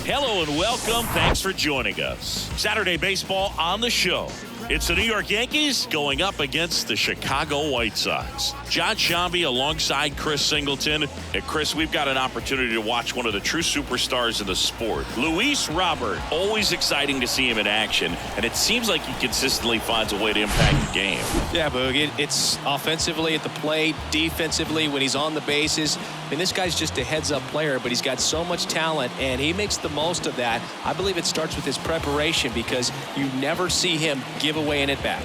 Hello and welcome. Thanks for joining us. Saturday baseball on the show. It's the New York Yankees going up against the Chicago White Sox. John Shambi alongside Chris Singleton. And Chris, we've got an opportunity to watch one of the true superstars in the sport. Luis Robert, always exciting to see him in action. And it seems like he consistently finds a way to impact the game. Yeah, Boog, it's offensively at the plate, defensively when he's on the bases. I mean, this guy's just a heads-up player, but he's got so much talent, and he makes the most of that. I believe it starts with his preparation because you never see him give away an at-bat.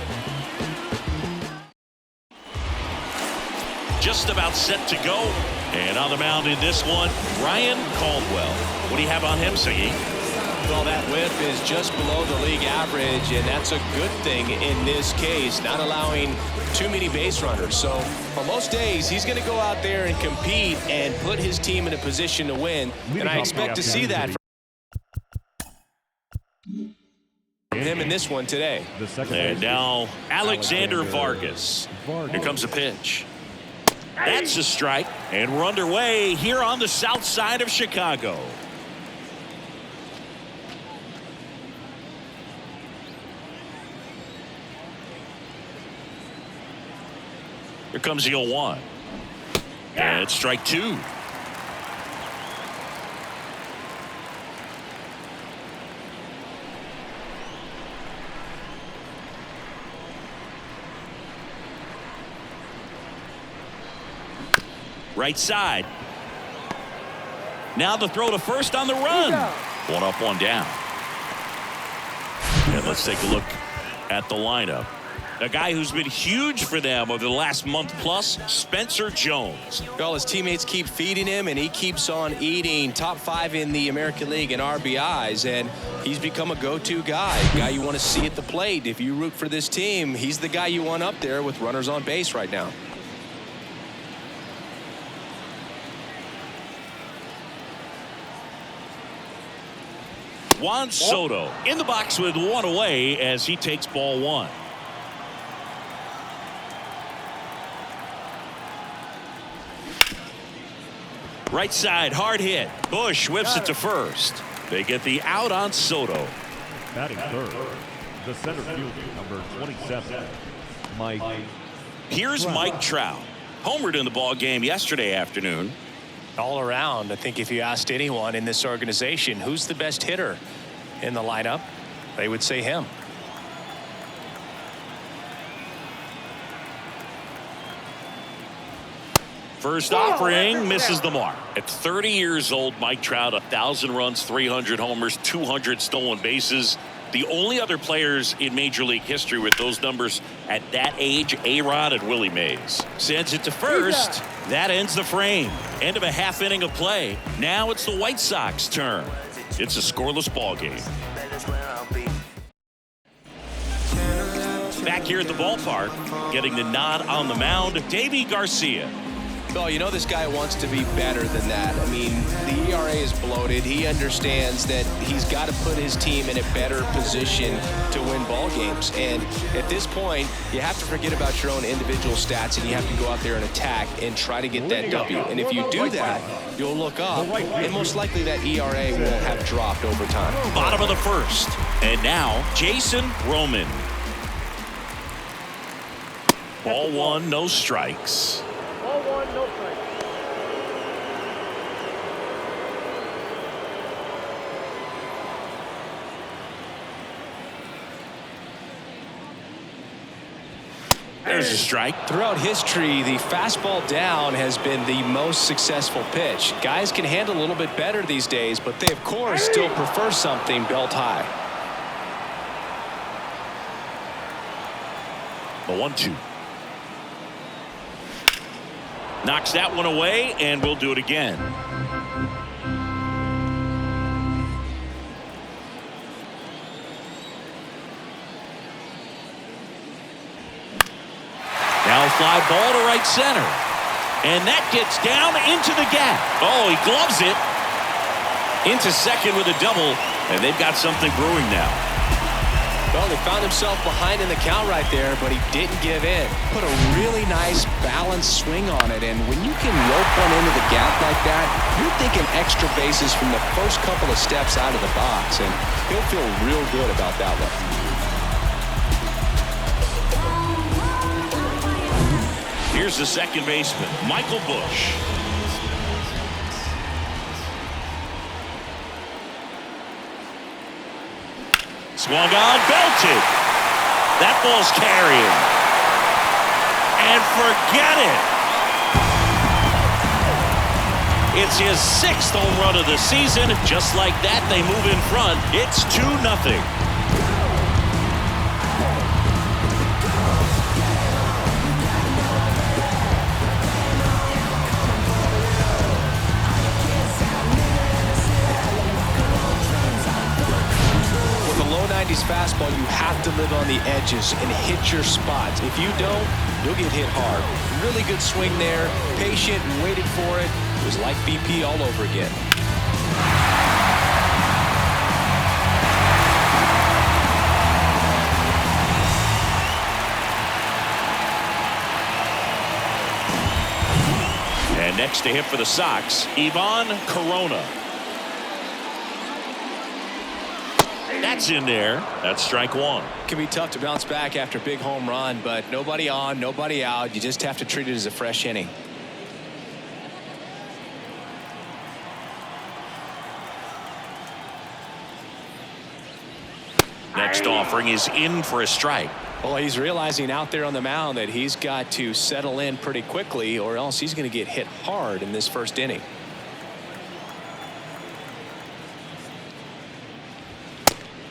Just about set to go. And on the mound in this one, Ryan Caldwell. What do you have on him, Siggy? Well, that whip is just below the league average, and that's a good thing in this case, not allowing too many base runners. So for most days, he's going to go out there and compete and put his team in a position to win, and I expect to see that from him in this one today. And now Alexander Vargas. Here comes a pitch. That's a strike, and we're underway here on the south side of Chicago. Here comes the 0-1. And it's strike two. Right side. Now the throw to first on the run. One up, one down. And let's take a look at the lineup. A guy who's been huge for them over the last month plus, Spencer Jones. Well, his teammates keep feeding him, and he keeps on eating. Top 5 in the American League in RBIs, and he's become a go-to guy you want to see at the plate. If you root for this team, he's the guy you want up there with runners on base right now. Juan Soto in the box with one away as he takes ball one. Right side, hard hit. Bush whips it to first. They get the out on Soto. Batting third, the center fielder, number 27, Mike. Here's Mike Trout. Homered in the ball game yesterday afternoon. All around, I think if you asked anyone in this organization who's the best hitter in the lineup, they would say him. First offering misses the mark. At 30 years old, Mike Trout, 1,000 runs, 300 homers, 200 stolen bases. The only other players in Major League history with those numbers at that age, A-Rod and Willie Mays. Sends it to first. That ends the frame. End of a half inning of play. Now it's the White Sox turn. It's a scoreless ball game. Back here at the ballpark, getting the nod on the mound, Davy Garcia. Well, you know this guy wants to be better than that. I mean, the ERA is bloated. He understands that he's got to put his team in a better position to win ball games. And at this point, you have to forget about your own individual stats, and you have to go out there and attack and try to get that W. And if you do that, you'll look up, and most likely that ERA will have dropped over time. Bottom of the first. And now, Jason Roman. Ball one, no strikes. Ball one, no strikes. There's a strike. Throughout history, the fastball down has been the most successful pitch. Guys can handle a little bit better these days, but they, of course, still prefer something belt high. The 1-2. Knocks that one away, and we'll do it again. Now fly ball to right center. And that gets down into the gap. Oh, he gloves it. Into second with a double, and they've got something brewing now. Well, he found himself behind in the count right there, but he didn't give in. Put a really nice balanced swing on it, and when you can rope one into the gap like that, you're thinking extra bases from the first couple of steps out of the box, and he'll feel real good about that one. Here's the second baseman, Michael Busch. Swung on, belted. That ball's carrying. And forget it. It's his 6th home run of the season. Just like that, they move in front. It's 2-0. Fastball, you have to live on the edges and hit your spots. If you don't, you'll get hit hard. Really good swing there, patient and waited for it. It was like BP all over again. And next to hit for the Sox, Ivan Corona. That's in there. That's strike one. It can be tough to bounce back after a big home run, but nobody on, nobody out. You just have to treat it as a fresh inning. Next offering is in for a strike. Well, he's realizing out there on the mound that he's got to settle in pretty quickly, or else he's going to get hit hard in this first inning.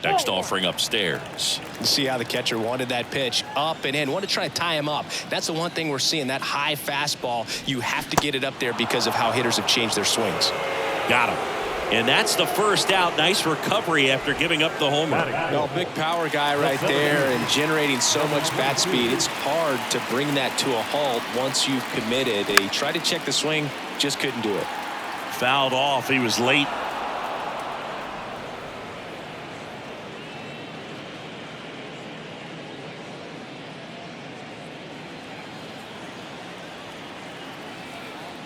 Next offering upstairs. See how the catcher wanted that pitch up and in. Want to try to tie him up. That's the one thing we're seeing, that high fastball. You have to get it up there because of how hitters have changed their swings. Got him. And that's the first out. Nice recovery after giving up the home run. Well, big power guy right there and generating so much bat speed. It's hard to bring that to a halt once you've committed. He tried to check the swing, just couldn't do it. Fouled off. He was late.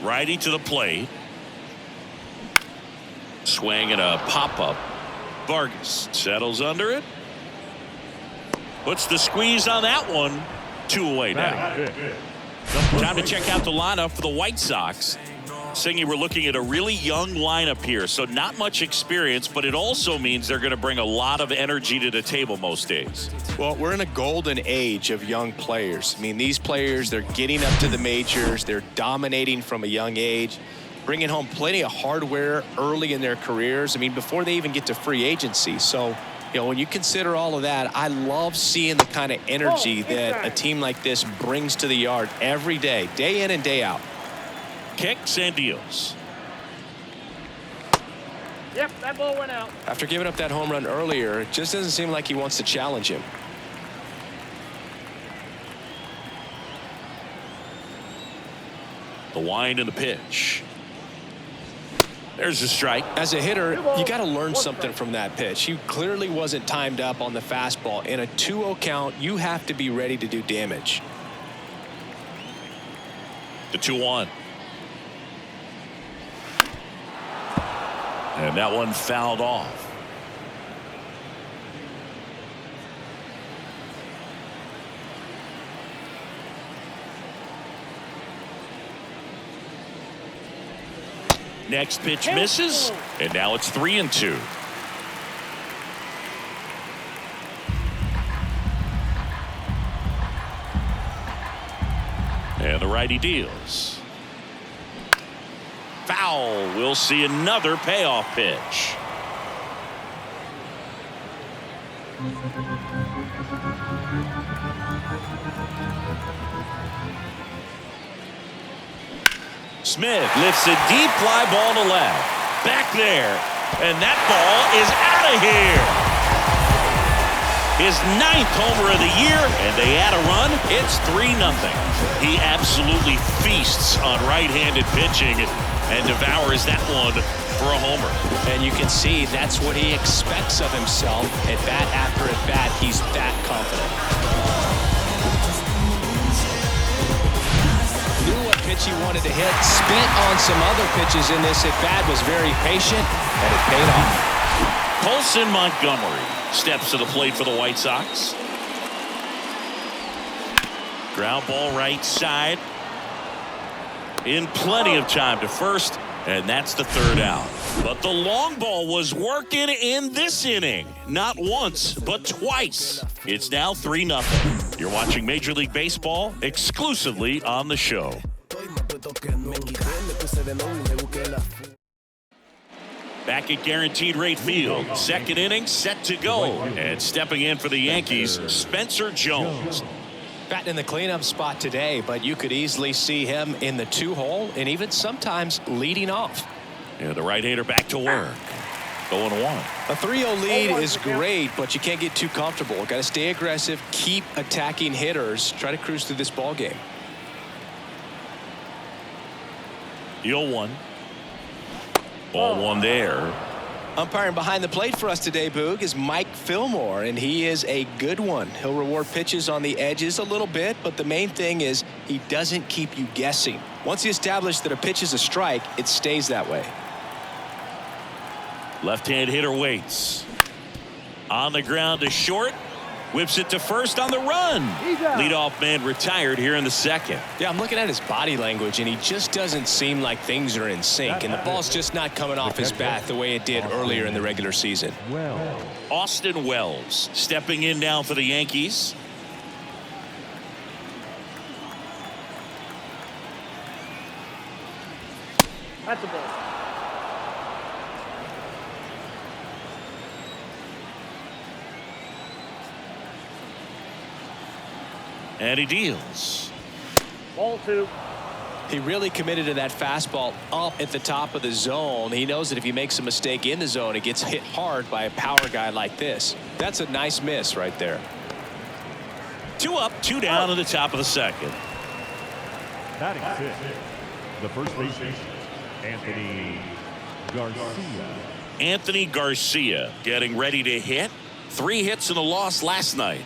Righty to the plate. Swing and a pop-up. Vargas settles under it. Puts the squeeze on that one. 2 away now. Time to check out the lineup for the White Sox. Singy, we're looking at a really young lineup here, so not much experience, but it also means they're going to bring a lot of energy to the table most days. Well, we're in a golden age of young players. I mean, these players, they're getting up to the majors. They're dominating from a young age, bringing home plenty of hardware early in their careers. I mean, before they even get to free agency. So, you know, when you consider all of that, I love seeing the kind of energy that a team like this brings to the yard every day in and day out. Kicks and deals. Yep, that ball went out. After giving up that home run earlier, it just doesn't seem like he wants to challenge him. The wind and the pitch. There's a strike. As a hitter, you got to learn something from that pitch. He clearly wasn't timed up on the fastball. In a 2-0 count, you have to be ready to do damage. The 2-1. And that one fouled off. Next pitch misses, and now it's 3-2. And the righty deals. Foul. We'll see another payoff pitch. Smith lifts a deep fly ball to left. Back there. And that ball is out of here. His 9th homer of the year, and they add a run. It's 3-0. He absolutely feasts on right-handed pitching and devours that one for a homer. And you can see that's what he expects of himself. At bat after at bat, he's that confident. Knew what pitch he wanted to hit. Spent on some other pitches in this at bat. Was very patient, and it paid off. Colson Montgomery steps to the plate for the White Sox. Ground ball right side. In plenty of time to first, and that's the 3rd out. But the long ball was working in this inning. Not once, but twice. It's now 3-0. You're watching Major League Baseball exclusively on the show. Back at Guaranteed Rate Field. 2nd inning set to go. And stepping in for the Yankees, Spencer Jones. Batting in the cleanup spot today, but you could easily see him in the 2-hole and even sometimes leading off. Yeah, the right-hander back to work. 0-1. A 3-0 lead is great, but you can't get too comfortable. Got to stay aggressive, keep attacking hitters, try to cruise through this ball game. The 0-1. Ball one there. Umpiring behind the plate for us today, Boog, is Mike Fillmore, and he is a good one. He'll reward pitches on the edges a little bit, but the main thing is he doesn't keep you guessing. Once he established that a pitch is a strike, it stays that way. Left-hand hitter waits. On the ground to short. Whips it to first on the run. Leadoff man retired here in the 2nd. Yeah, I'm looking at his body language, and he just doesn't seem like things are in sync, and the ball's just not coming off his bat the way it did earlier in the regular season. Austin Wells stepping in now for the Yankees. That's a ball. And he deals. Ball 2. He really committed to that fastball up at the top of the zone. He knows that if he makes a mistake in the zone, it gets hit hard by a power guy like this. That's a nice miss right there. 2 up, 2 down in the top of the 2nd. Batting 6th, the first baseman, Anthony Garcia. Anthony Garcia getting ready to hit. 3 hits and a loss last night.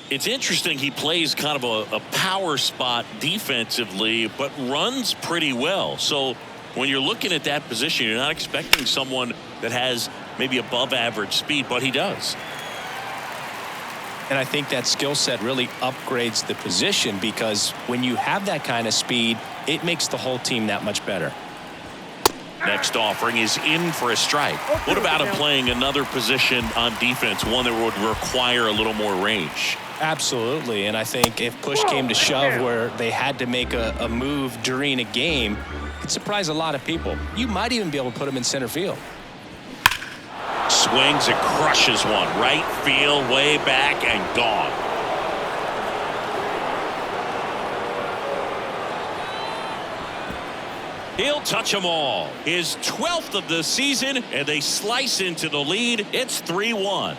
It's interesting, he plays kind of a power spot defensively, but runs pretty well. So when you're looking at that position, you're not expecting someone that has maybe above average speed, but he does. And I think that skill set really upgrades the position, because when you have that kind of speed, it makes the whole team that much better. Next offering is in for a strike. What about him playing another position on defense, one that would require a little more range? Absolutely, and I think if push came to shove where they had to make a move during a game, it'd surprise a lot of people. You might even be able to put him in center field. Swings and crushes one. Right field, way back and gone. He'll touch them all. His 12th of the season, and they slice into the lead. It's 3-1.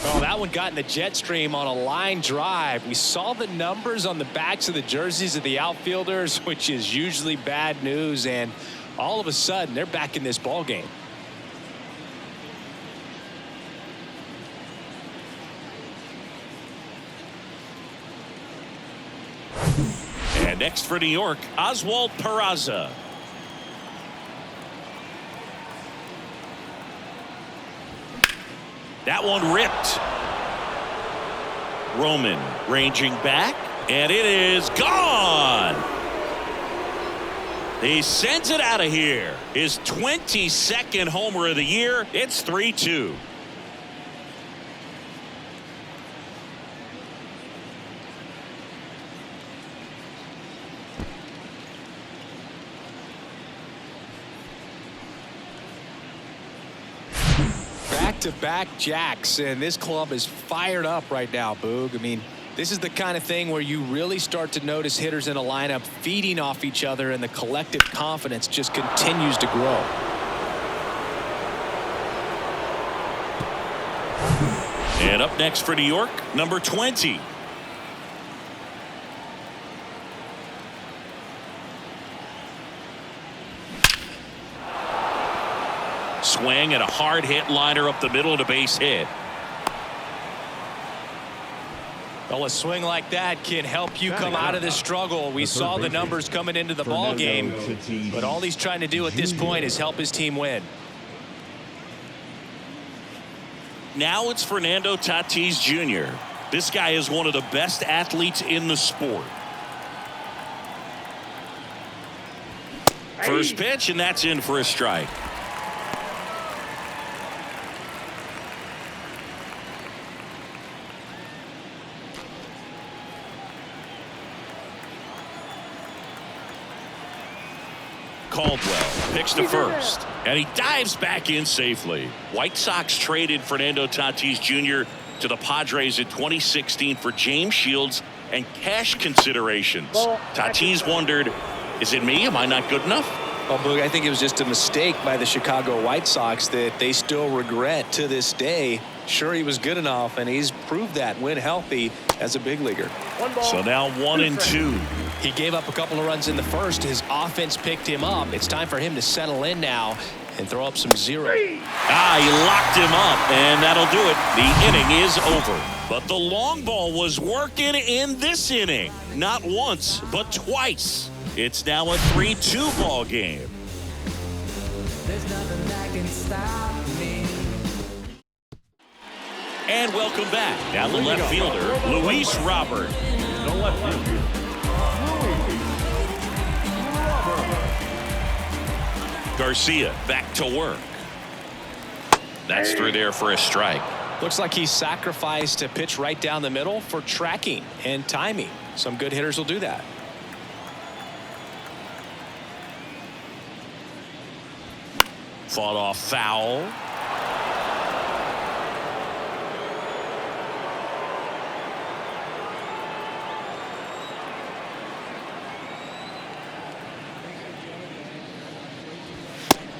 Oh, that one got in the jet stream on a line drive. We saw the numbers on the backs of the jerseys of the outfielders, which is usually bad news, and all of a sudden they're back in this ball game. And next for New York, Oswald Peraza. That one ripped. Roman ranging back, and it is gone. He sends it out of here. His 22nd homer of the year. It's 3-2. Back-to-back jacks, and this club is fired up right now, Boog. I mean, This is the kind of thing where you really start to notice hitters in a lineup feeding off each other, and the collective confidence just continues to grow. And up next for New York, number 20. Swing and a hard hit liner up the middle and a base hit. Well, a swing like that can help you come out of this struggle. We saw the numbers coming into the ball game, but all he's trying to do at this point is help his team win. Now it's Fernando Tatis Jr. This guy is one of the best athletes in the sport. First pitch, and that's in for a strike. Caldwell picks to first, and he dives back in safely. White Sox traded Fernando Tatis Jr. to the Padres in 2016 for James Shields and cash considerations. Tatis wondered, is it me? Am I not good enough? Well, Boog, I think it was just a mistake by the Chicago White Sox that they still regret to this day. Sure, he was good enough, and he's proved that when healthy as a big leaguer. So now 1-2. He gave up a couple of runs in the first. His offense picked him up. It's time for him to settle in now and throw up some zeros. He locked him up, and that'll do it. The inning is over. But the long ball was working in this inning. Not once, but twice. It's now a 3-2 ball game. There's nothing that can stop me. And welcome back. Now the left fielder, Luis Robert. The left fielder, Luis Robert. Garcia back to work. That's through there for a strike. Looks like he sacrificed a pitch right down the middle for tracking and timing. Some good hitters will do that. Fought off foul.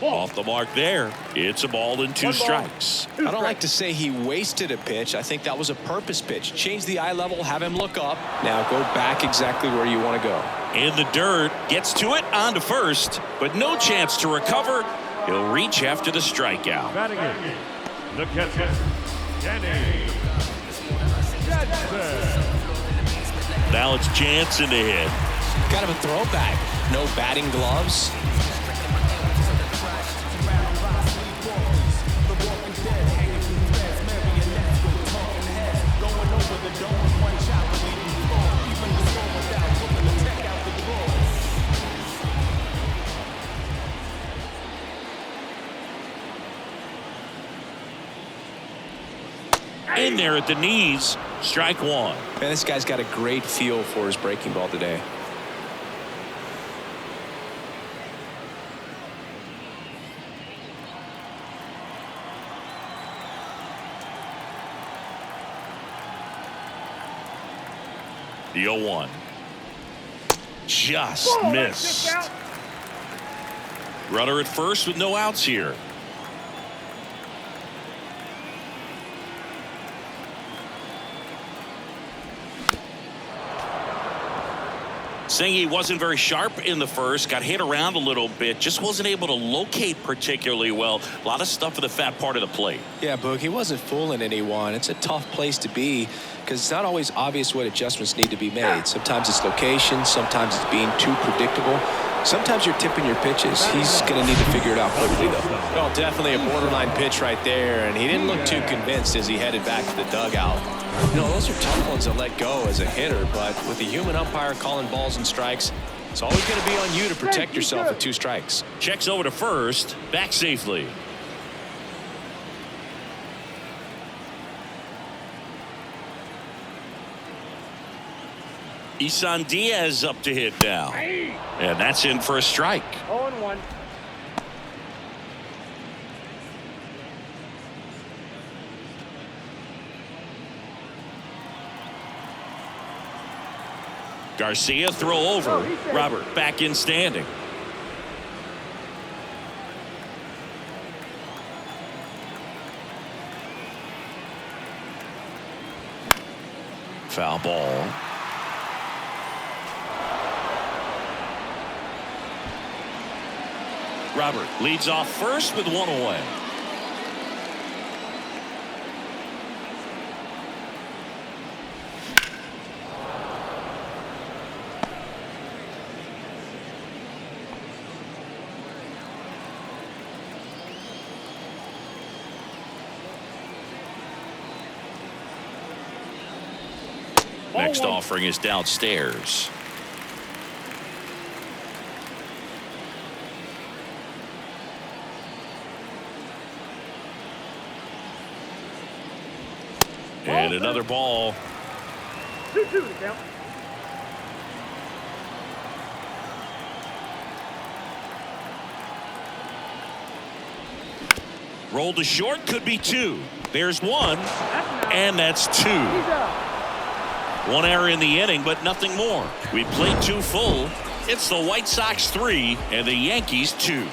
Off the mark there. It's a ball and 2 strikes. I don't like to say he wasted a pitch. I think that was a purpose pitch. Change the eye level, have him look up. Now go back exactly where you want to go. In the dirt, gets to it, on to first, but no chance to recover. He'll reach after the strikeout. Batting in, the catcher, Danny Jansen. Now it's Jansen to hit. Kind of a throwback. No batting gloves. In there at the knees, strike 1. Man, this guy's got a great feel for his breaking ball today. The 0-1. Just missed. Runner at first with no outs here. Saying he wasn't very sharp in the first, got hit around a little bit, just wasn't able to locate particularly well. A lot of stuff at the fat part of the plate. Yeah, Boog, he wasn't fooling anyone. It's a tough place to be because it's not always obvious what adjustments need to be made. Sometimes it's location, sometimes it's being too predictable. Sometimes you're tipping your pitches. He's going to need to figure it out quickly, though. Well, definitely a borderline pitch right there, and he didn't look too convinced as he headed back to the dugout. You know, those are tough ones to let go as a hitter, but with the human umpire calling balls and strikes, it's always going to be on you to protect yourself with 2 strikes. Checks over to first, back safely. Isan Diaz up to hit now. And that's in for a strike. 0-1. Garcia throw over. Robert back in standing. Foul ball. Robert leads off first with one away. Next offering is downstairs. And another ball. 2-2 to count. Rolled to short, could be two. There's one, and that's two. He's out. One error in the inning, but nothing more. We played two full. It's the White Sox 3 and the Yankees 2.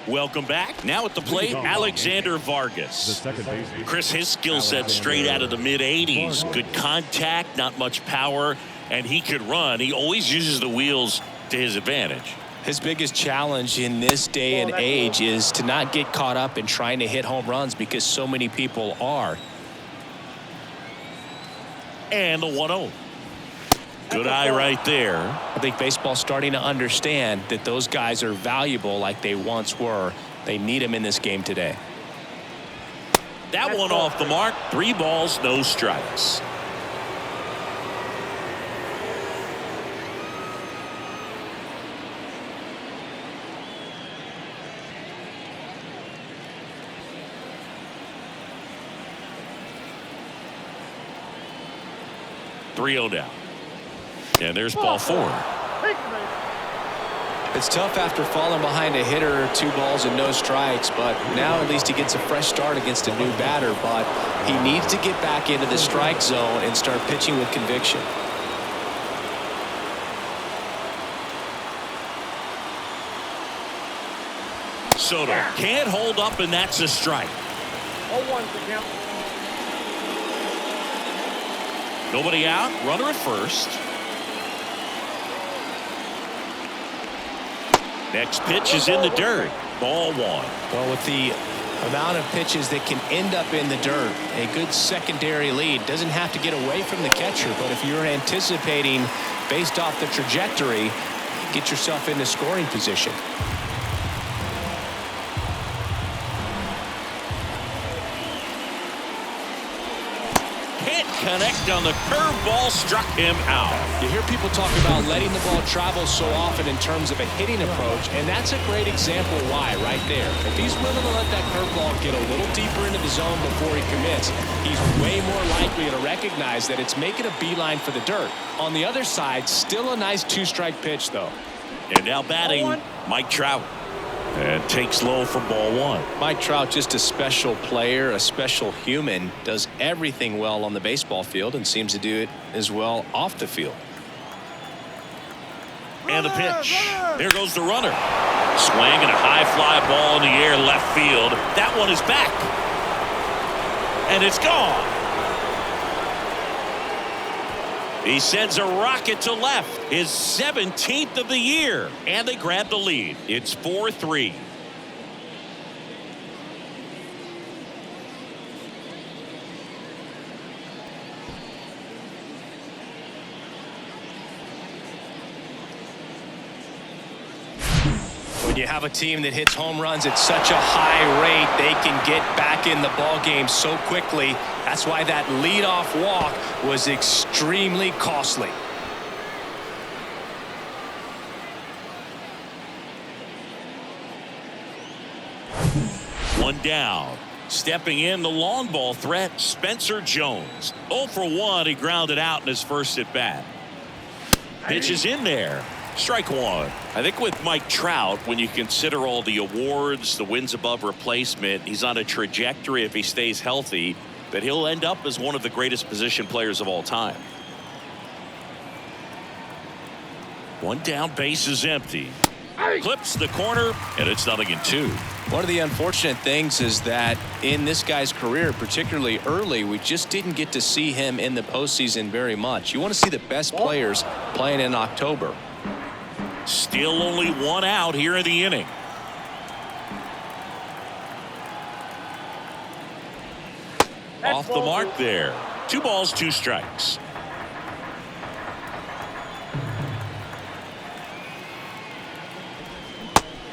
Welcome back. Now at the plate, Alexander Vargas. The second baseman. Chris, his skill set straight out of the mid-'80s. Good contact, not much power, and he could run. He always uses the wheels to his advantage. His biggest challenge in this day and age is to not get caught up in trying to hit home runs because so many people are. And the 1-0. Good eye right there. I think baseball's starting to understand that those guys are valuable like they once were. They need them in this game today. That one off the mark. 3 balls, no strikes. Three-0 down. And there's ball 4. It's tough after falling behind a hitter, 2 balls and no strikes, but now at least he gets a fresh start against a new batter, but he needs to get back into the strike zone and start pitching with conviction. Soto can't hold up, and that's a strike. 0-1 to count. Nobody out. Runner at first. Next pitch is in the dirt. Ball 1. Well, with the amount of pitches that can end up in the dirt, a good secondary lead doesn't have to get away from the catcher, but if you're anticipating based off the trajectory, get yourself into scoring position. Connect on the curveball, struck him out. You hear people talk about letting the ball travel so often in terms of a hitting approach, and that's a great example why right there. If he's willing to let that curveball get a little deeper into the zone before he commits, he's way more likely to recognize that it's making a beeline for the dirt. On the other side, still a nice 2-strike pitch, though. And now batting, Mike Trout. And takes low for ball 1. Mike Trout, just a special player, a special human, does everything well on the baseball field and seems to do it as well off the field. And the pitch. There goes the runner. Swing and a high fly ball in the air left field. That one is back. And it's gone. He sends a rocket to left, his 17th of the year, and they grab the lead. It's 4-3. When you have a team that hits home runs at such a high rate, they can get back in the ball game so quickly. That's why that leadoff walk was extremely costly. One down. Stepping in, the long ball threat, Spencer Jones. 0 for 1. He grounded out in his first at bat. Pitch is in there. Strike one. I think with Mike Trout, when you consider all the awards, the wins above replacement, he's on a trajectory, if he stays healthy, that he'll end up as one of the greatest position players of all time. One down, base is empty. Clips the corner, and it's 0-2. One of the unfortunate things is that in this guy's career, particularly early, we just didn't get to see him in the postseason very much. You want to see the best players playing in October. Still only one out here in the inning. Off the mark there. 2 balls, 2 strikes.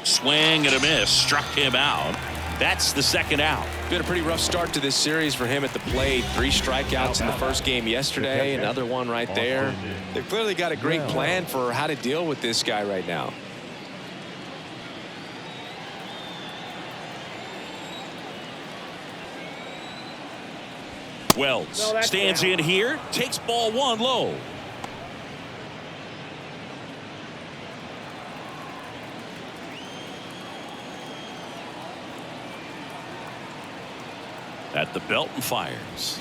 Swing and a miss. Struck him out. That's the 2nd out. Been a pretty rough start to this series for him at the plate. 3 strikeouts in the first game yesterday. Another one right there. They've clearly got a great plan for how to deal with this guy right now. Wells stands in here, takes ball 1 low. At the belt and fires.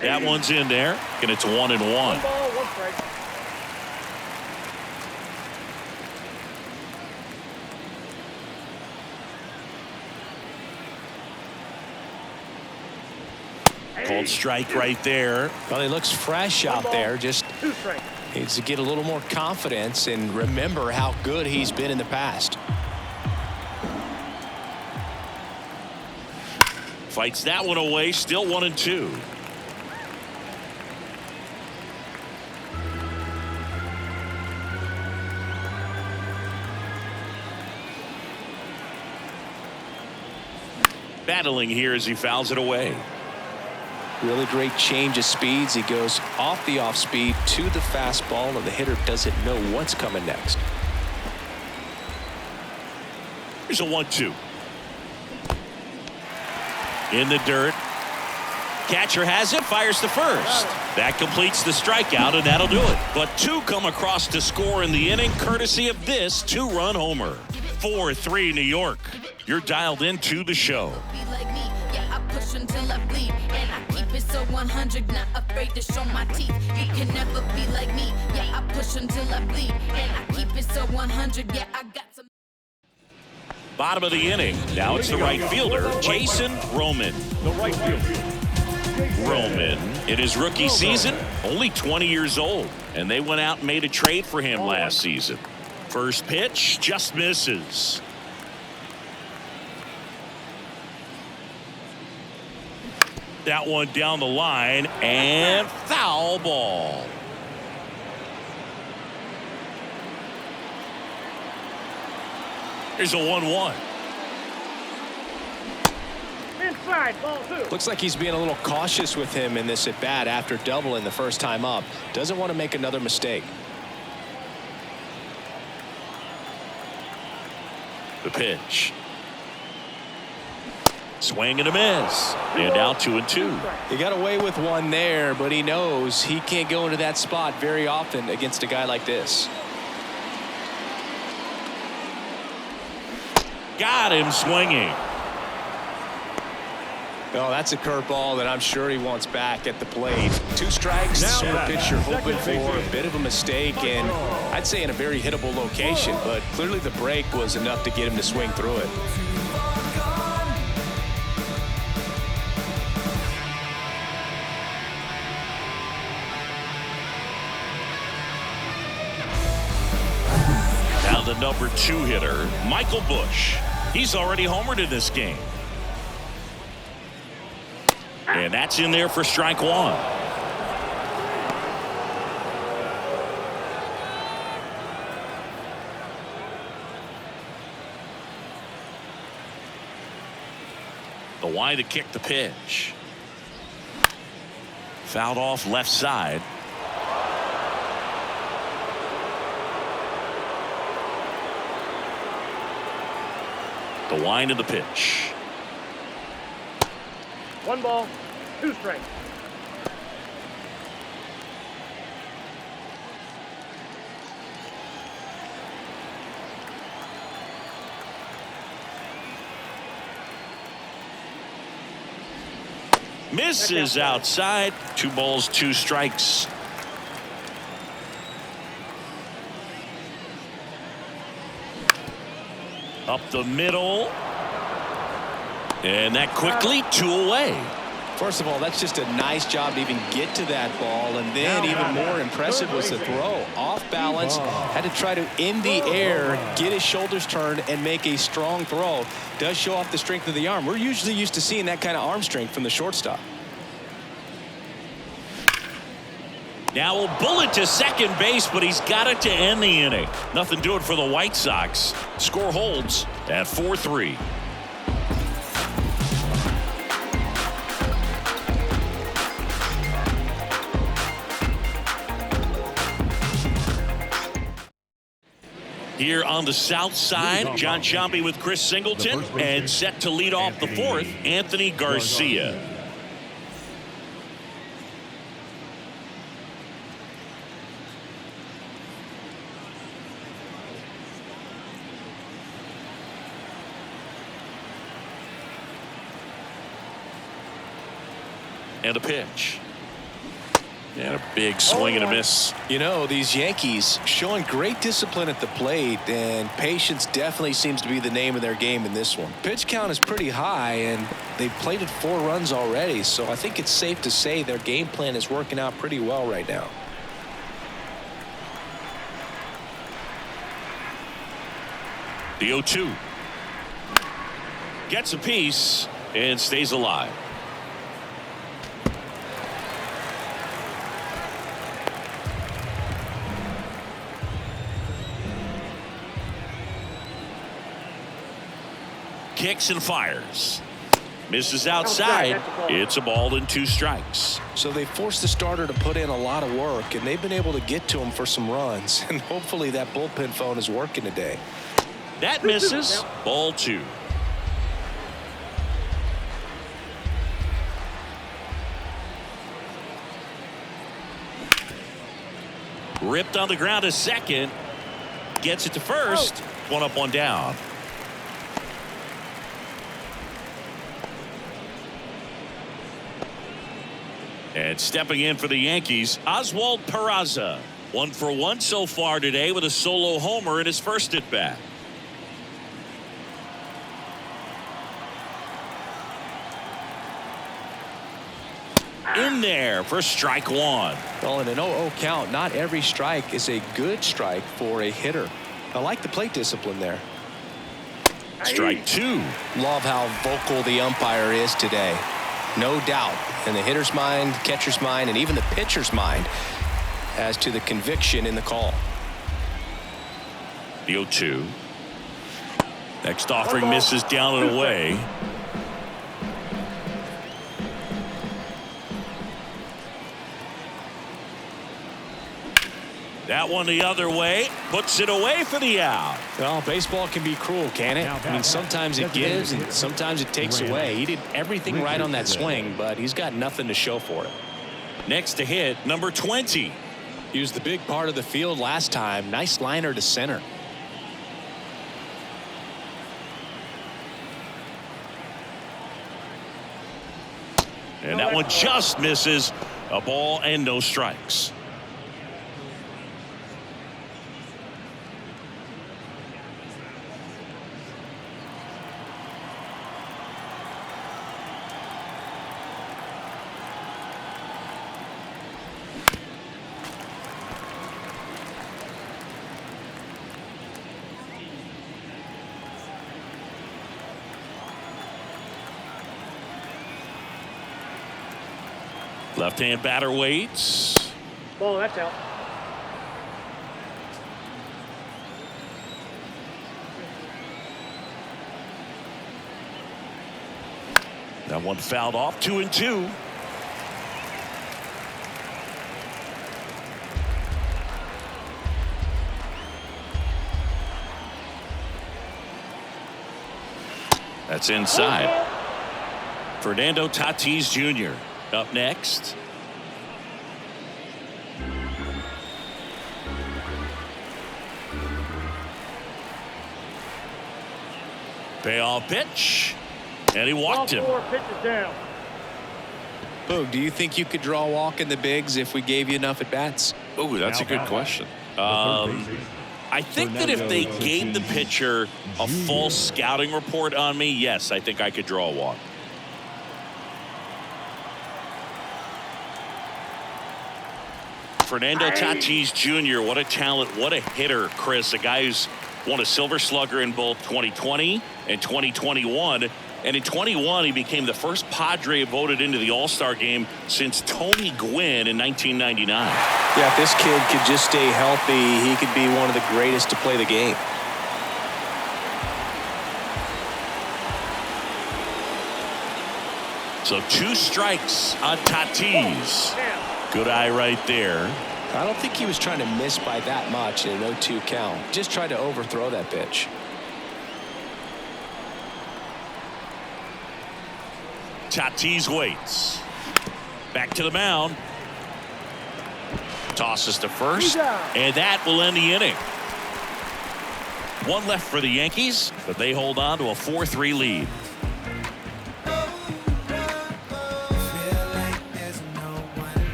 That one's in there, and it's 1-1. 1 ball, 1 strike. Called strike right there. Well, he looks fresh out there. Just 2 strikes. needs to get a little more confidence and remember how good he's been in the past. Fights that one away. Still 1-2. Battling here as he fouls it away. Really great change of speeds. He goes off the off speed to the fastball, and the hitter doesn't know what's coming next. Here's a 1-2. In the dirt. Catcher has it, fires to first. That completes the strikeout, and that'll do it. But 2 come across to score in the inning, courtesy of this 2-run homer. 4-3 New York. You're dialed into the show. Until I bleed, and I keep it so 100, not afraid to show my teeth. You can never be like me. Yeah, I push until I bleed, and I keep it so 100. Yeah, I got some. Bottom of the inning. Now it's the right fielder, Jason Roman. The right fielder. Roman, in his rookie season, only 20 years old, and they went out and made a trade for him last season. First pitch just misses. That one down the line, and foul ball. Here's a 1-1. Inside, ball 2. Looks like he's being a little cautious with him in this at bat after doubling the first time up. Doesn't want to make another mistake. The pitch. Swing and a miss. And out 2-2. He got away with one there, but he knows he can't go into that spot very often against a guy like this. Got him swinging. Oh, that's a curveball that I'm sure he wants back at the plate. 2 strikes, sort of pitcher hoping for a bit of a mistake, and I'd say in a very hittable location, but clearly the break was enough to get him to swing through it. Now the number 2 hitter, Michael Busch. He's already homered in this game. And that's in there for strike 1. The wide to kick the pitch. Fouled off left side. The wind of the pitch. 1 ball, 2 strikes. Misses outside. 2 balls, 2 strikes. Up the middle. And that quickly 2 away. First of all, that's just a nice job to even get to that ball, and then even more impressive was the throw. Off balance, had to try to, in the air, get his shoulders turned and make a strong throw. Does show off the strength of the arm. We're usually used to seeing that kind of arm strength from the shortstop. Now a bullet to second base, but he's got it to end the inning. Nothing doing for the White Sox. Score holds at 4-3. Here on the south side, John Sciambi with Chris Singleton, and set to lead off the 4th, Anthony Garcia. And a pitch. And a big swing and a miss. You know, these Yankees showing great discipline at the plate, and patience definitely seems to be the name of their game in this one. Pitch count is pretty high, and they've plated 4 runs already, so I think it's safe to say their game plan is working out pretty well right now. The 0-2. Gets a piece and stays alive. Kicks and fires. Misses outside. It's a ball and 2 strikes. So they forced the starter to put in a lot of work, and they've been able to get to him for some runs. And hopefully that bullpen phone is working today. That misses. Ball 2. Ripped on the ground to second. Gets it to first. 1 up, 1 down. And stepping in for the Yankees, Oswald Peraza. 1 for 1 so far today with a solo homer in his first at bat. In there for strike 1. Well, in an 0-0 count, not every strike is a good strike for a hitter. I like the plate discipline there. Strike 2. Love how vocal the umpire is today. No doubt in the hitter's mind, catcher's mind, and even the pitcher's mind as to the conviction in the call. The 0-2. Next offering misses down and away. That one the other way, puts it away for the out. Well, baseball can be cruel, can it? I mean, sometimes it gives and sometimes it takes away. He did everything right on that swing, but he's got nothing to show for it. Next to hit, number 20. He was the big part of the field last time. Nice liner to center. And that one just misses. A ball and no strikes. Left-hand batter waits. Ball, that's out. That one fouled off. 2-2. That's inside. Fernando Tatis Jr. up next. Payoff pitch, and he walked him. 4 pitches down. Boog, do you think you could draw a walk in the bigs if we gave you enough at bats? Oh, that's a good question. I think that if they gave the pitcher a full scouting report on me, yes, I think I could draw a walk. Fernando Tatis Jr., what a talent, what a hitter, Chris. A guy who's won a Silver Slugger in both 2020 and 2021. And in 21, he became the first Padre voted into the All-Star game since Tony Gwynn in 1999. Yeah, if this kid could just stay healthy, he could be one of the greatest to play the game. So 2 strikes on Tatis. Good eye right there. I don't think he was trying to miss by that much in an 0-2 count. Just tried to overthrow that pitch. Tatis waits. Back to the mound. Tosses to first. And that will end the inning. 1 left for the Yankees, but they hold on to a 4-3 lead.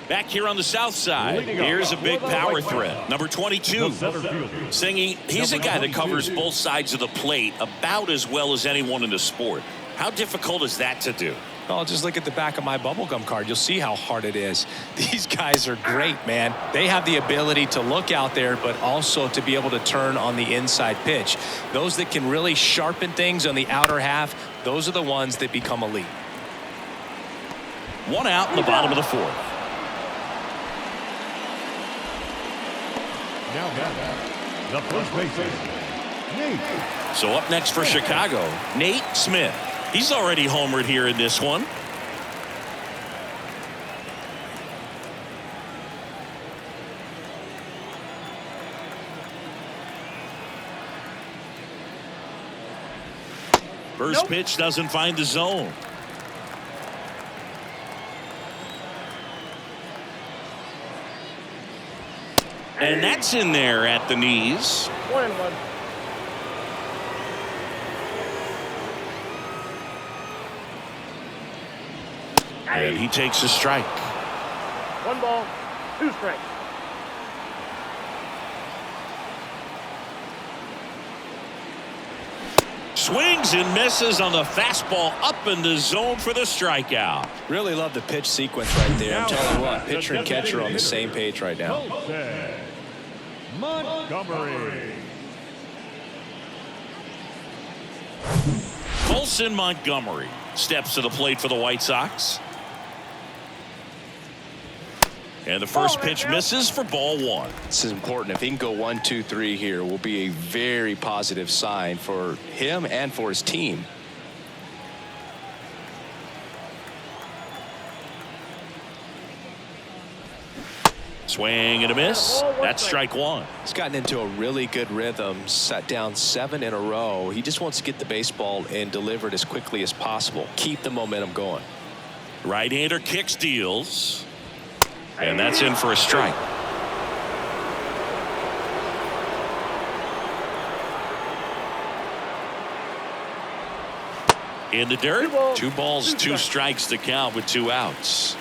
Back here on the south side, here's a big power threat. Number 22. Singy, he's a guy that covers both sides of the plate about as well as anyone in the sport. How difficult is that to do? Oh, just look at the back of my bubblegum card. You'll see how hard it is. These guys are great, man. They have the ability to look out there, but also to be able to turn on the inside pitch. Those that can really sharpen things on the outer half, those are the ones that become elite. 1 out in the bottom of the 4th. Now the first baseman, Nate. So up next for Chicago, Nate Smith. He's already homered here in this one. First pitch doesn't find the zone. And that's in there at the knees. 1-1. And he takes a strike. 1 ball, 2 strikes. Swings and misses on the fastball up in the zone for the strikeout. Really love the pitch sequence right there. I'm telling you what, pitcher and catcher are on the same page right now. Montgomery. Colson Montgomery steps to the plate for the White Sox. And the first pitch misses for ball 1. This is important. If he can go 1, 2, 3 here, will be a very positive sign for him and for his team. Swing and a miss. That's strike 1. He's gotten into a really good rhythm, sat down 7 in a row. He just wants to get the baseball and deliver it as quickly as possible. Keep the momentum going. Right-hander kicks, deals. And that's in for a strike. In the dirt. 2 balls, 2 strikes to count with 2 outs.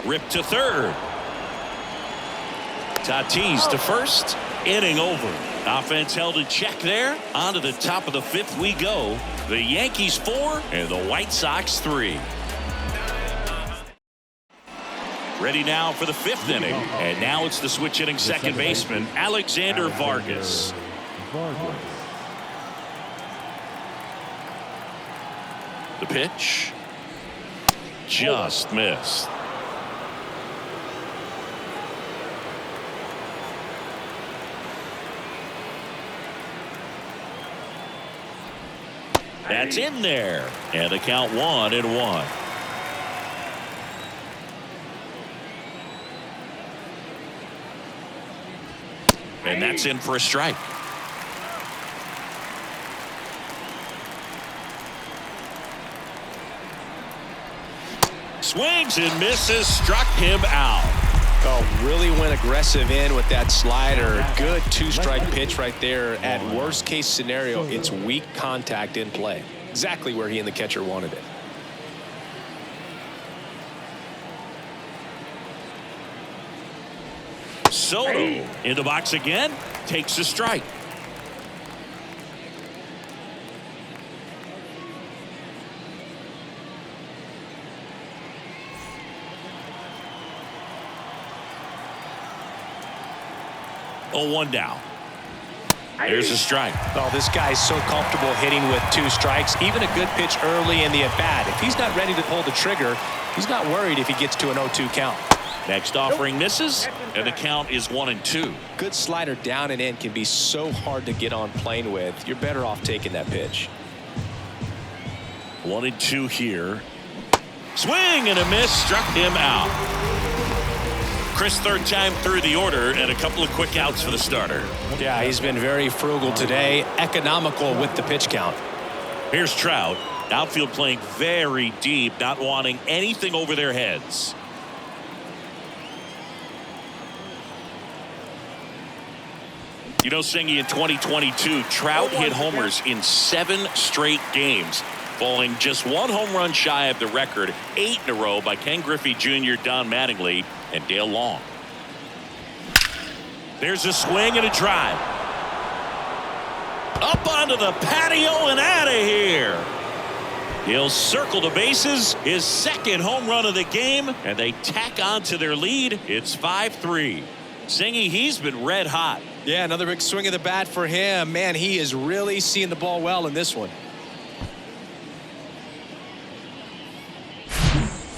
Ripped to third. Tatis to first. Inning over. Offense held in check there. On to the top of the 5th we go. The Yankees 4 and the White Sox 3. Ready now for the 5th inning. And now it's the switch hitting second baseman, Alexander Vargas. The pitch. Just missed. That's in there. And the count 1-1. And that's in for a strike. Swings and misses, struck him out. Oh, really went aggressive in with that slider. Good two-strike pitch right there. At worst case scenario, it's weak contact in play. Exactly where he and the catcher wanted it. Soto in the box again, takes a strike. Oh, 1 down. There's a strike. Oh, this guy's so comfortable hitting with 2 strikes. Even a good pitch early in the at-bat. If he's not ready to pull the trigger, he's not worried if he gets to an 0-2 count. Next offering misses, and the count is 1-2. Good slider down and in can be so hard to get on plane with. You're better off taking that pitch. 1-2 here. Swing and a miss, struck him out. Chris, third time through the order, and a couple of quick outs for the starter. Yeah, he's been very frugal today, economical with the pitch count. Here's Trout. Outfield playing very deep, not wanting anything over their heads. You know, Singy, in 2022, Trout hit homers in 7 straight games, falling just 1 home run shy of the record 8 in a row by Ken Griffey Jr., Don Mattingly, and Dale Long. There's a swing and a drive. Up onto the patio and out of here. He'll circle the bases, his 2nd home run of the game, and they tack on to their lead. It's 5-3. Singy, he's been red hot. Yeah, another big swing of the bat for him. Man, he is really seeing the ball well in this one.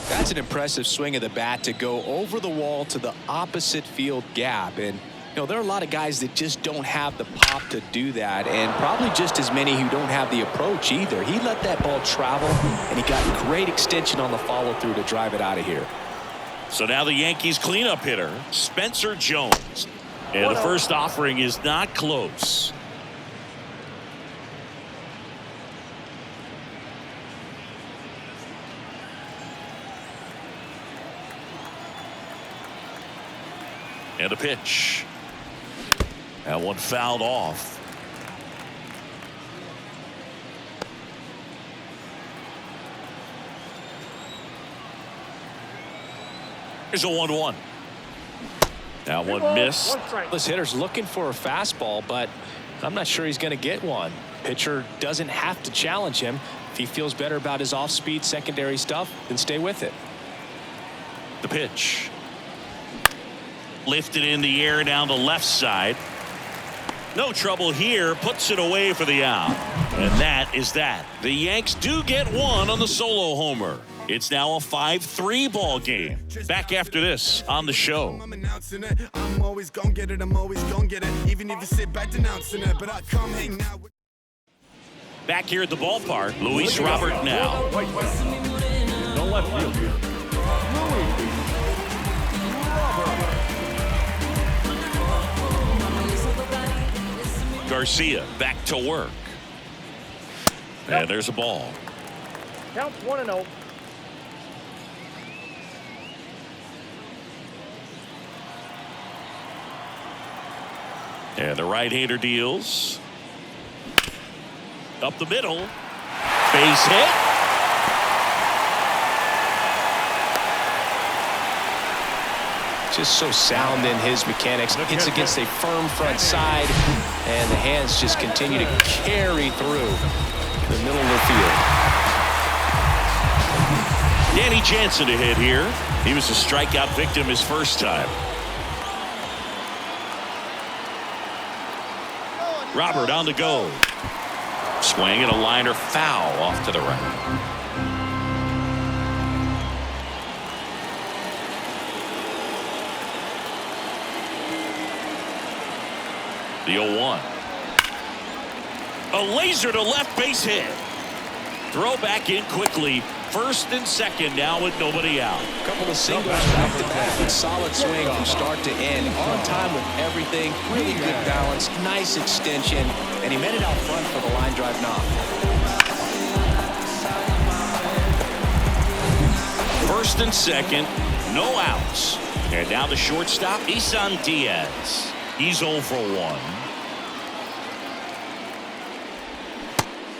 That's an impressive swing of the bat to go over the wall to the opposite field gap. And, you know, there are a lot of guys that just don't have the pop to do that, and probably just as many who don't have the approach either. He let that ball travel, and he got great extension on the follow-through to drive it out of here. So now the Yankees cleanup hitter, Spencer Jones. And the first offering is not close. And a pitch. That one fouled off. Here's a 1-1. That one missed. This hitter's looking for a fastball, but I'm not sure he's going to get one. Pitcher doesn't have to challenge him. If he feels better about his off-speed secondary stuff, then stay with it. The pitch. Lifted in the air down the left side. No trouble here. Puts it away for the out. And that is that. The Yanks do get one on the solo homer. It's now a 5-3 ball game. Back after this on the show. I'm always gonna get it. I'm always gonna get it. Even if you sit back denouncing it, but I come hang out. Back here at the ballpark, Luis Robert now. No left field here. Garcia back to work. And there's a ball. Counts 1-0. And the right-hander deals. Up the middle. Base hit. Just so sound in his mechanics. Hits against a firm front side, and the hands just continue to carry through the middle of the field. Danny Jansen to hit here. He was a strikeout victim his first time. Robert on the go. Swing and a liner foul off to the right. The 0-1. A laser to left base hit. Throw back in quickly. First and second now with nobody out. A couple of singles back to back. Solid swing from start to end. On time with everything. Really good balance. Nice extension. And he made it out front for the line drive knock. First and second. No outs. And now the shortstop, Isan Diaz. He's 0 for 1.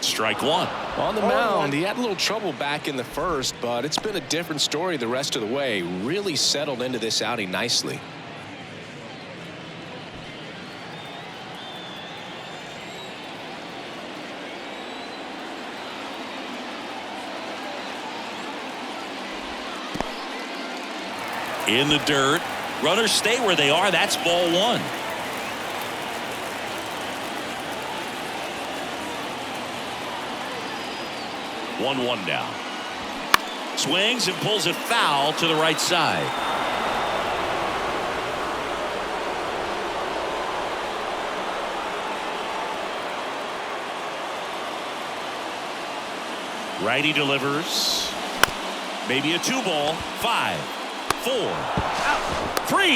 Strike one. On the mound, he had a little trouble back in the first, but it's been a different story the rest of the way. Really settled into this outing nicely. In the dirt. Runners stay where they are. That's ball one. One now. Swings and pulls it foul to the right side. Righty delivers. Maybe a 2-ball. 5, 4, 3,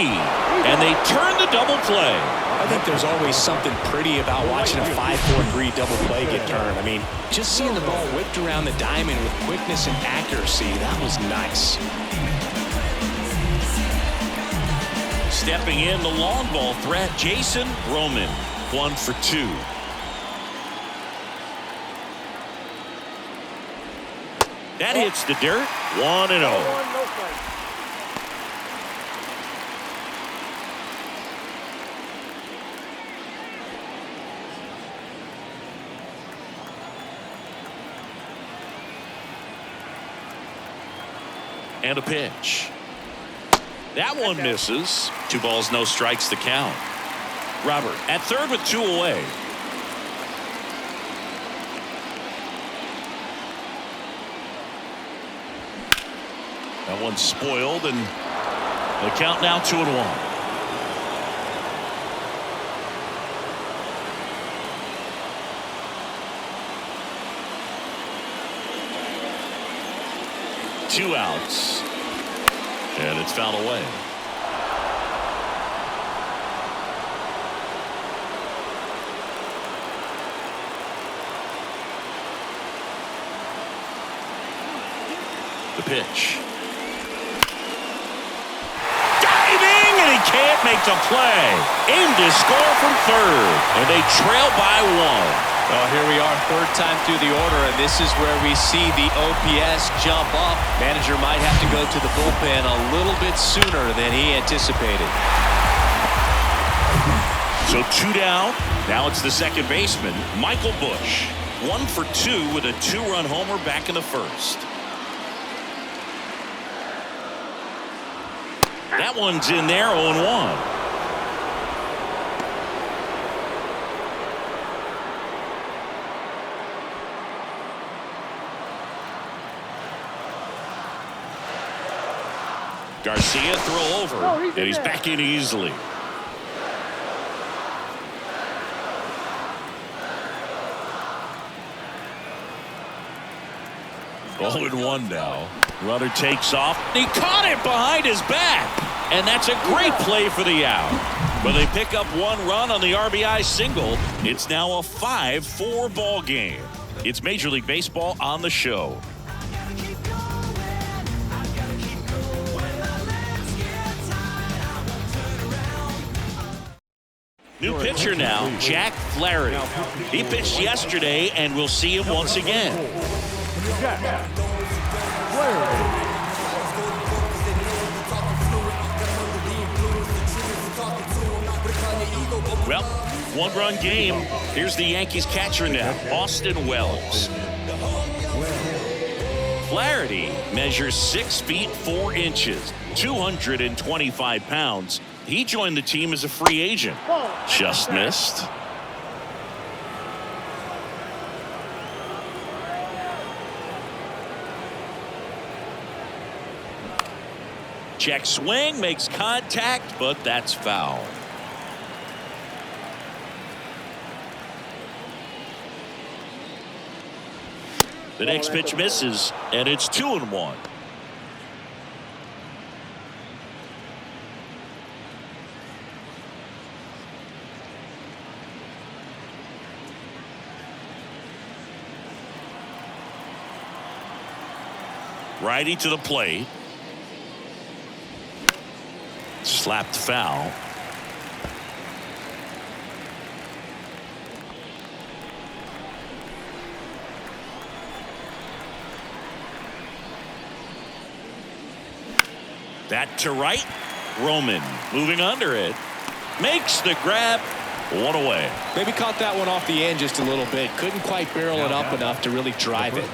and they turn the double play. I think there's always something pretty about watching a 5-4-3 double play get turned. I mean, just seeing the ball whipped around the diamond with quickness and accuracy, that was nice. Stepping in, the long ball threat, Jason Roman, 1 for 2. That hits the dirt. 1-0. And a pitch. That one misses. 2 balls, no strikes to count. Robert at third with 2 away. That one's spoiled, and the count now 2-1. Two outs, and it's fouled away. The pitch. Diving, and he can't make the play. Aimed to score from third, and they trail by 1. Well, here we are, third time through the order, and this is where we see the OPS jump up. Manager might have to go to the bullpen a little bit sooner than he anticipated. So 2 down. Now it's the second baseman, Michael Busch. 1 for 2 with a 2-run homer back in the first. That one's in there, 0-1. Garcia throw over, and he's back in easily. Oh, and 1 now. Runner takes off. He caught it behind his back, and that's a great play for the out. But they pick up 1 run on the RBI single. It's now a 5-4 ball game. It's Major League Baseball on the show. New pitcher now, Jack Flaherty. He pitched yesterday, and we'll see him once again. Jack Flaherty. Well, 1-run game. Here's the Yankees catcher now, Austin Wells. Flaherty measures 6 feet 4 inches, 225 pounds. He joined the team as a free agent. Just missed. Check swing, makes contact, but that's foul. The next pitch misses, and it's 2-1. Righty to the plate. Slapped foul. That to right. Roman moving under it. Makes the grab. One away. Maybe caught that one off the end just a little bit. Couldn't quite barrel it up enough to really drive it.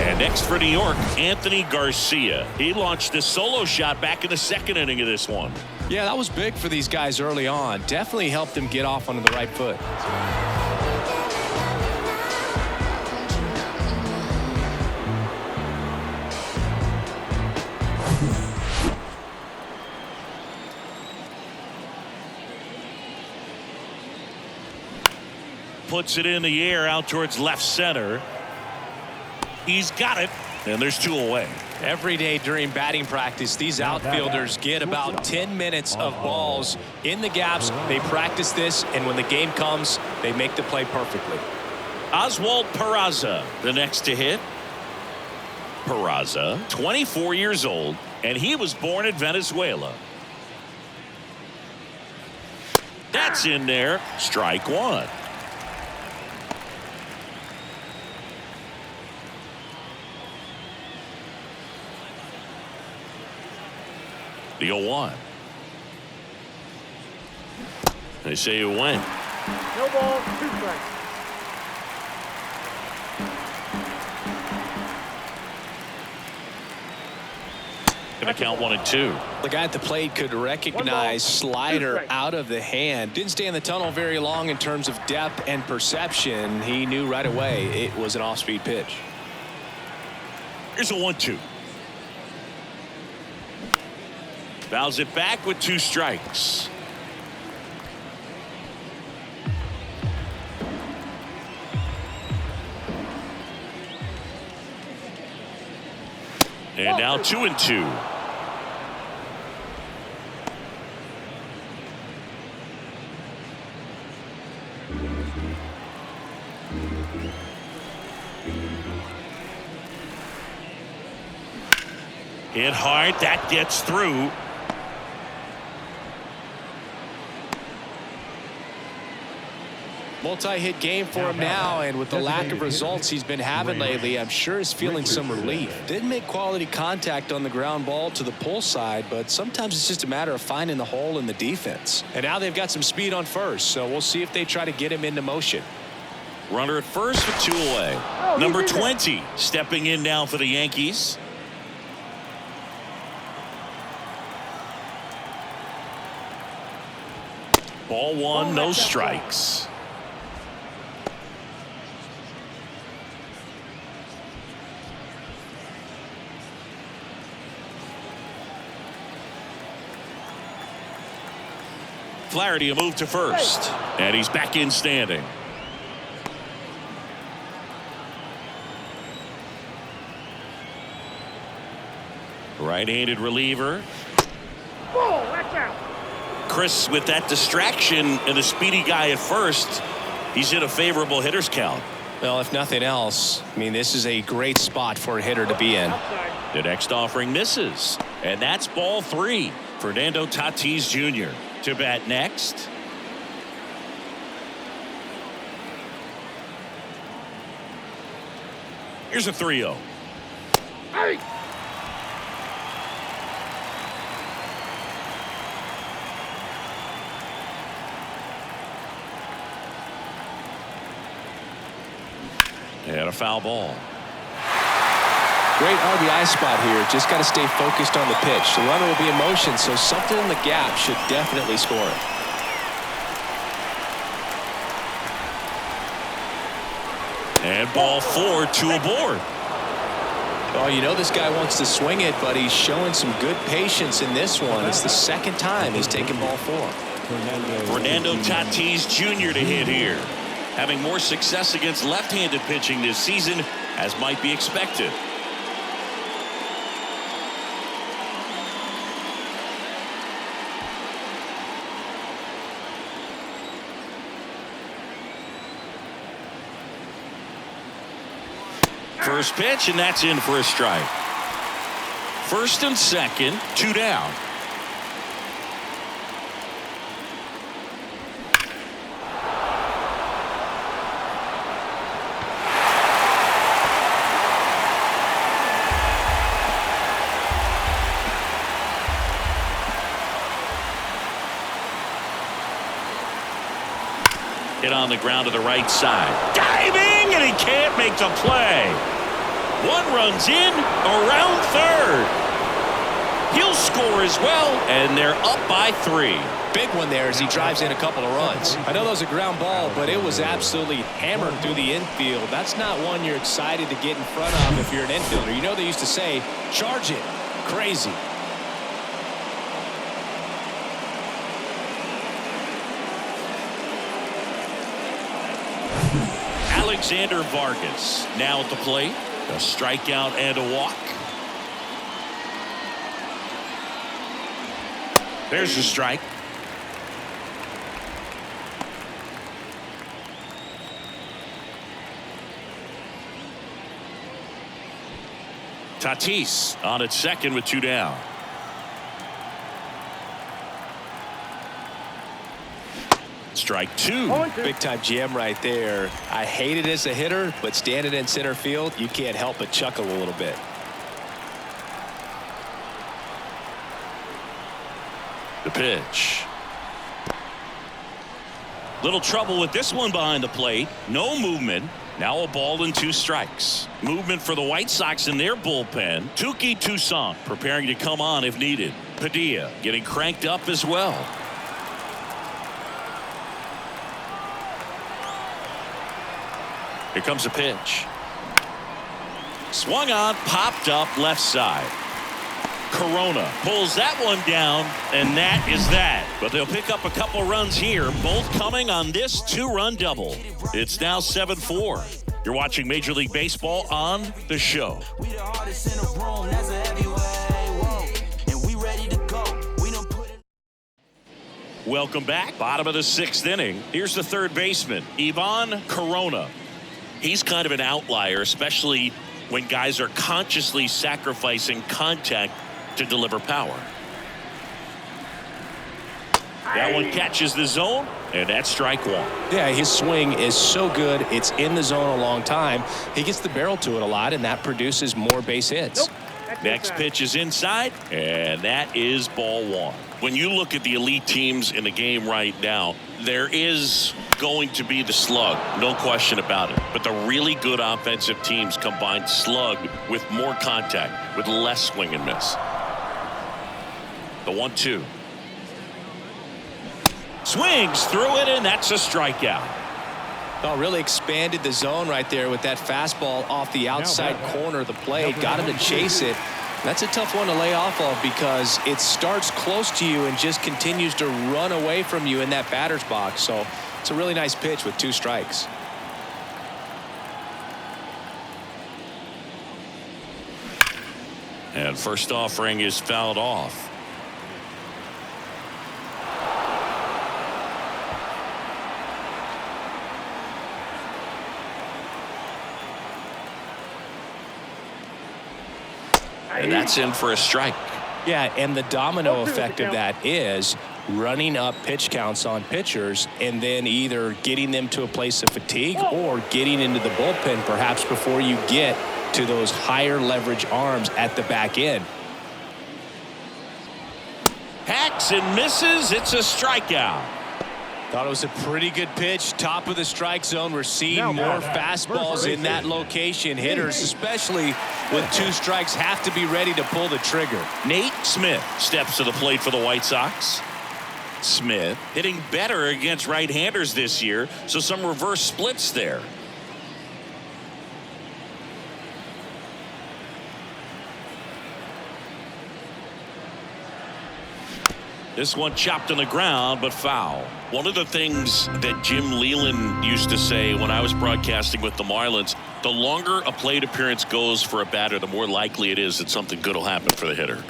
And next for New York, Anthony Garcia. He launched a solo shot back in the second inning of this one. Yeah, that was big for these guys early on. Definitely helped them get off onto the right foot. Puts it in the air out towards left center. He's got it, and there's 2 away. Every day during batting practice, these outfielders get about 10 minutes of balls in the gaps. They practice this, and when the game comes, they make the play perfectly. Oswald Peraza, the next to hit. Peraza, 24 years old, and he was born in Venezuela. That's in there. Strike one. The 0-1. They say it went. No ball, 2 strikes. Gonna count 1 and 2. The guy at the plate could recognize slider out of the hand. Didn't stay in the tunnel very long in terms of depth and perception. He knew right away it was an off-speed pitch. Here's a 1-2. Fouls it back with 2 strikes. And now 2 and 2. Hit hard. That gets through. Multi-hit game for him now, and with the lack of results he's been having lately, I'm sure he's feeling some relief. Didn't make quality contact on the ground ball to the pull side, but sometimes it's just a matter of finding the hole in the defense. And now they've got some speed on first, so we'll see if they try to get him into motion. Runner at first with 2 away. Number 20 stepping in now for the Yankees. Ball 1, no strikes. Flaherty a move to first, and he's back in standing. Right-handed reliever. Ball, watch out. Chris, with that distraction and a speedy guy at first, he's in a favorable hitter's count. Well, if nothing else, I mean, this is a great spot for a hitter to be in. The next offering misses, and that's ball 3. Fernando Tatis Jr. to bat next. Here's a 3-0. Hey. And a foul ball. Great RBI spot here. Just got to stay focused on the pitch. The runner will be in motion, so something in the gap should definitely score it. And ball 4, 2 aboard. Oh, you know this guy wants to swing it, but he's showing some good patience in this one. It's the second time he's taken ball 4. Fernando Tatis Jr. to hit here. Having more success against left-handed pitching this season, as might be expected. First pitch, and that's in for a strike. First and second, 2 down. Hit on the ground to the right side. Diving, and he can't make the play. One runs in around third. He'll score as well, and they're up by 3. Big one there as he drives in a couple of runs. I know that was a ground ball, but it was absolutely hammered through the infield. That's not one you're excited to get in front of if you're an infielder. You know they used to say, charge it. Crazy. Alexander Vargas now at the plate. A strikeout and a walk. There's a strike. Tatis on at second with 2 down. Strike 2. Big time jam right there. I hate it as a hitter, but standing in center field, you can't help but chuckle a little bit. The pitch. Little trouble with this one behind the plate. No movement. Now a ball and 2 strikes. Movement for the White Sox in their bullpen. Touki Toussaint preparing to come on if needed. Padilla getting cranked up as well. Here comes a pitch. Swung on, popped up left side. Corona pulls that one down, and that is that. But they'll pick up a couple runs here, both coming on this 2-run double. It's now 7-4. You're watching Major League Baseball on The Show. We the hardest in the room, that's a heavyweight, and we ready to go. We don't put it. Welcome back. Bottom of the 6th inning. Here's the third baseman, Ivan Corona. He's kind of an outlier, especially when guys are consciously sacrificing contact to deliver power. That one catches the zone, and that's strike 1. Yeah, his swing is so good. It's in the zone a long time. He gets the barrel to it a lot, and that produces more base hits. Next pitch is inside, and that is ball 1. When you look at the elite teams in the game right now, there is going to be the slug, no question about it. But the really good offensive teams combine slug with more contact, with less swing and miss. The 1-2. Swings through it, and that's a strikeout. Oh, really expanded the zone right there with that fastball off the outside corner of the plate. Got him to chase it. That's a tough one to lay off of because it starts close to you and just continues to run away from you in that batter's box. So it's a really nice pitch with 2 strikes. And first offering is fouled off. And that's in for a strike. Yeah, and the domino effect of that is running up pitch counts on pitchers and then either getting them to a place of fatigue or getting into the bullpen perhaps before you get to those higher leverage arms at the back end. Hacks and misses. It's a strikeout. Thought it was a pretty good pitch. Top of the strike zone. We're seeing more fastballs in that location. Hitters, especially with 2 strikes, have to be ready to pull the trigger. Nate Smith steps to the plate for the White Sox. Smith hitting better against right-handers this year, so some reverse splits there. This one chopped on the ground, but foul. One of the things that Jim Leland used to say when I was broadcasting with the Marlins, the longer a plate appearance goes for a batter, the more likely it is that something good will happen for the hitter.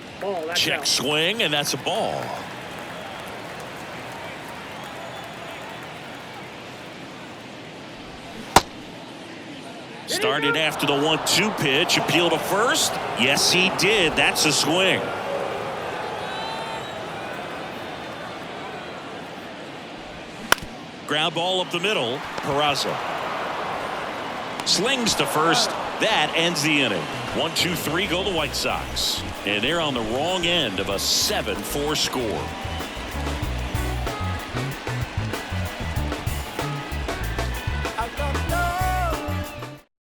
Check swing, and that's a ball. Started after the 1-2 pitch. Appeal to first. Yes, he did. That's a swing. Ground ball up the middle. Peraza slings to first. That ends the inning. 1-2-3 go the White Sox. And they're on the wrong end of a 7-4 score.